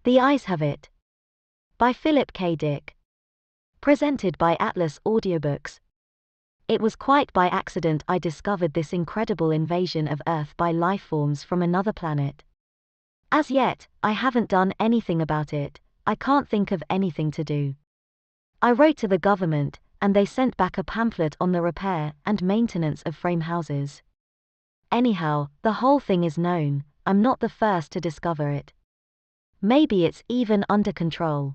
The Eyes Have It. By Philip K. Dick. Presented by Atlas Audiobooks. It was quite by accident I discovered this incredible invasion of Earth by lifeforms from another planet. As yet, I haven't done anything about it. I can't think of anything to do. I wrote to the government, and they sent back a pamphlet on the repair and maintenance of frame houses. Anyhow, the whole thing is known. I'm not the first to discover it. Maybe it's even under control.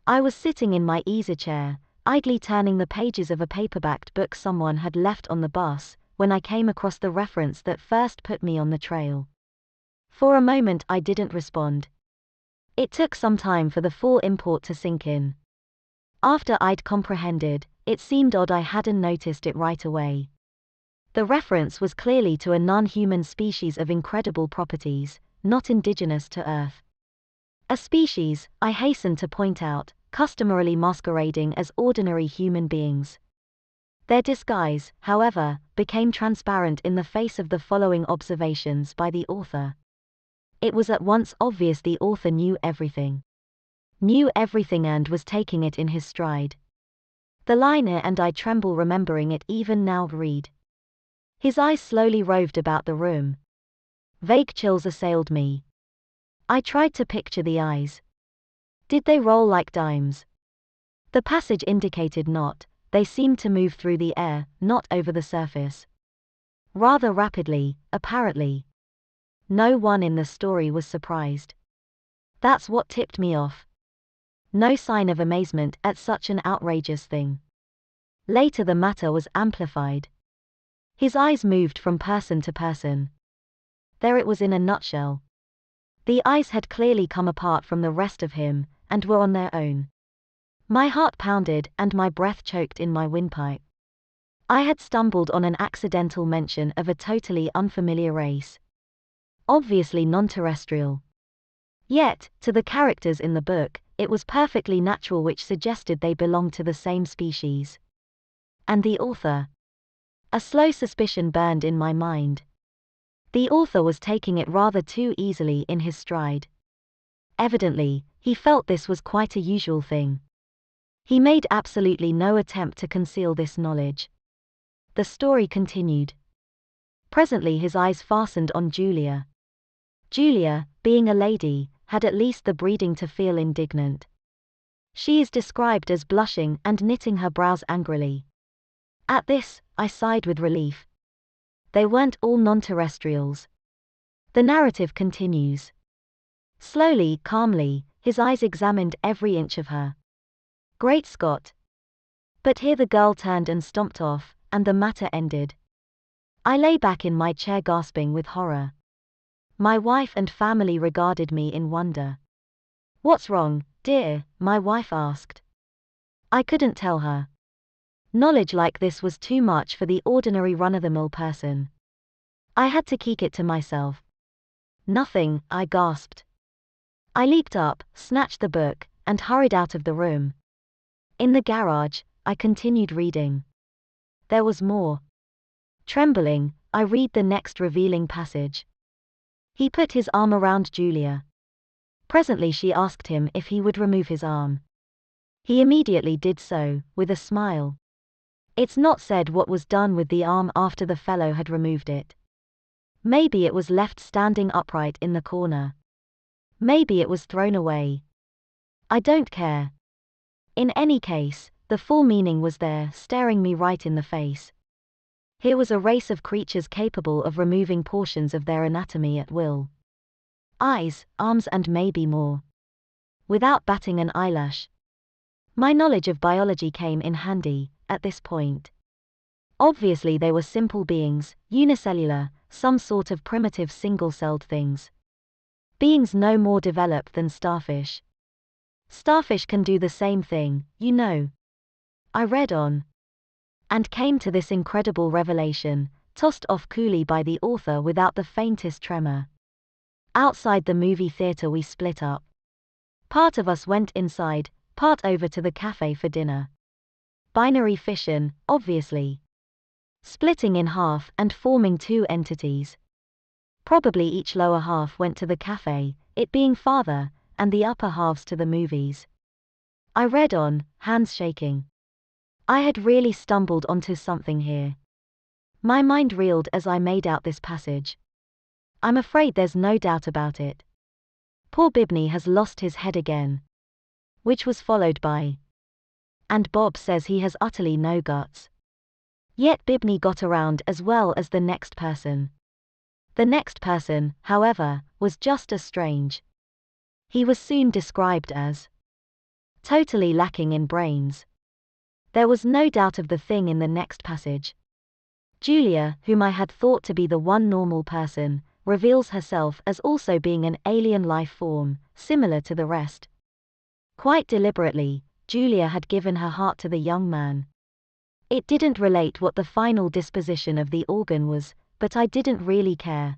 I was sitting in my easy chair, idly turning the pages of a paperbacked book someone had left on the bus, when I came across the reference that first put me on the trail. For a moment I didn't respond. It took some time for the full import to sink in. After I'd comprehended, it seemed odd I hadn't noticed it right away. The reference was clearly to a non-human species of incredible properties, not indigenous to Earth. A species, I hasten to point out, customarily masquerading as ordinary human beings. Their disguise, however, became transparent in the face of the following observations by the author. It was at once obvious the author knew everything. Knew everything and was taking it in his stride. The line and I tremble remembering it even now read. His eyes slowly roved about the room. Vague chills assailed me. I tried to picture the eyes. Did they roll like dimes? The passage indicated not. They seemed to move through the air, not over the surface. Rather rapidly, apparently. No one in the story was surprised. That's what tipped me off. No sign of amazement at such an outrageous thing. Later the matter was amplified. His eyes moved from person to person. There it was in a nutshell. The eyes had clearly come apart from the rest of him, and were on their own. My heart pounded and my breath choked in my windpipe. I had stumbled on an accidental mention of a totally unfamiliar race. Obviously non-terrestrial. Yet, to the characters in the book, it was perfectly natural, which suggested they belonged to the same species. And the author? A slow suspicion burned in my mind. The author was taking it rather too easily in his stride. Evidently, he felt this was quite a usual thing. He made absolutely no attempt to conceal this knowledge. The story continued. Presently his eyes fastened on Julia. Julia, being a lady, had at least the breeding to feel indignant. She is described as blushing and knitting her brows angrily. At this, I sighed with relief. They weren't all non-terrestrials. The narrative continues. Slowly, calmly, his eyes examined every inch of her. Great Scott! But here the girl turned and stomped off, and the matter ended. I lay back in my chair gasping with horror. My wife and family regarded me in wonder. What's wrong, dear? My wife asked. I couldn't tell her. Knowledge like this was too much for the ordinary run-of-the-mill person. I had to keep it to myself. Nothing, I gasped. I leaped up, snatched the book, and hurried out of the room. In the garage, I continued reading. There was more. Trembling, I read the next revealing passage. He put his arm around Julia. Presently she asked him if he would remove his arm. He immediately did so, with a smile. It's not said what was done with the arm after the fellow had removed it. Maybe it was left standing upright in the corner. Maybe it was thrown away. I don't care. In any case, the full meaning was there, staring me right in the face. Here was a race of creatures capable of removing portions of their anatomy at will. Eyes, arms and maybe more. Without batting an eyelash. My knowledge of biology came in handy, at this point. Obviously they were simple beings, unicellular, some sort of primitive single-celled things. Beings no more developed than starfish. Starfish can do the same thing, you know. I read on. And came to this incredible revelation, tossed off coolly by the author without the faintest tremor. Outside the movie theater we split up. Part of us went inside, part over to the cafe for dinner. Binary fission, obviously. Splitting in half and forming two entities. Probably each lower half went to the cafe, it being farther, and the upper halves to the movies. I read on, hands shaking. I had really stumbled onto something here. My mind reeled as I made out this passage. I'm afraid there's no doubt about it. Poor Bibney has lost his head again. Which was followed by, and Bob says he has utterly no guts. Yet Bibney got around as well as the next person. The next person, however, was just as strange. He was soon described as totally lacking in brains. There was no doubt of the thing in the next passage. Julia, whom I had thought to be the one normal person, reveals herself as also being an alien life form, similar to the rest. Quite deliberately, Julia had given her heart to the young man. It didn't relate what the final disposition of the organ was, but I didn't really care.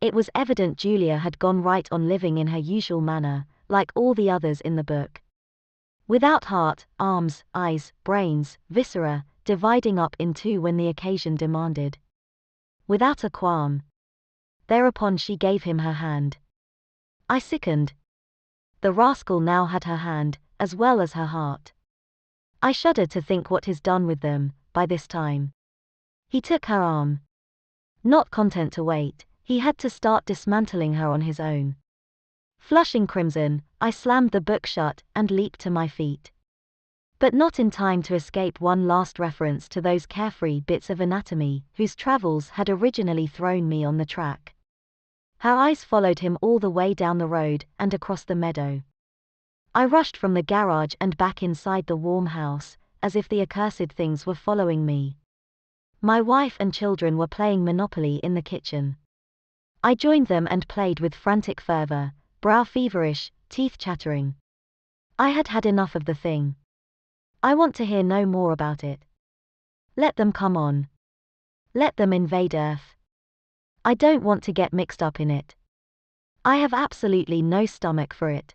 It was evident Julia had gone right on living in her usual manner, like all the others in the book. Without heart, arms, eyes, brains, viscera, dividing up in two when the occasion demanded. Without a qualm. Thereupon she gave him her hand. I sickened. The rascal now had her hand, as well as her heart. I shuddered to think what he's done with them, by this time. He took her arm. Not content to wait, he had to start dismantling her on his own. Flushing crimson, I slammed the book shut and leaped to my feet. But not in time to escape one last reference to those carefree bits of anatomy whose travels had originally thrown me on the track. Her eyes followed him all the way down the road and across the meadow. I rushed from the garage and back inside the warm house, as if the accursed things were following me. My wife and children were playing Monopoly in the kitchen. I joined them and played with frantic fervor, brow feverish, teeth chattering. I had had enough of the thing. I want to hear no more about it. Let them come on. Let them invade Earth. I don't want to get mixed up in it. I have absolutely no stomach for it.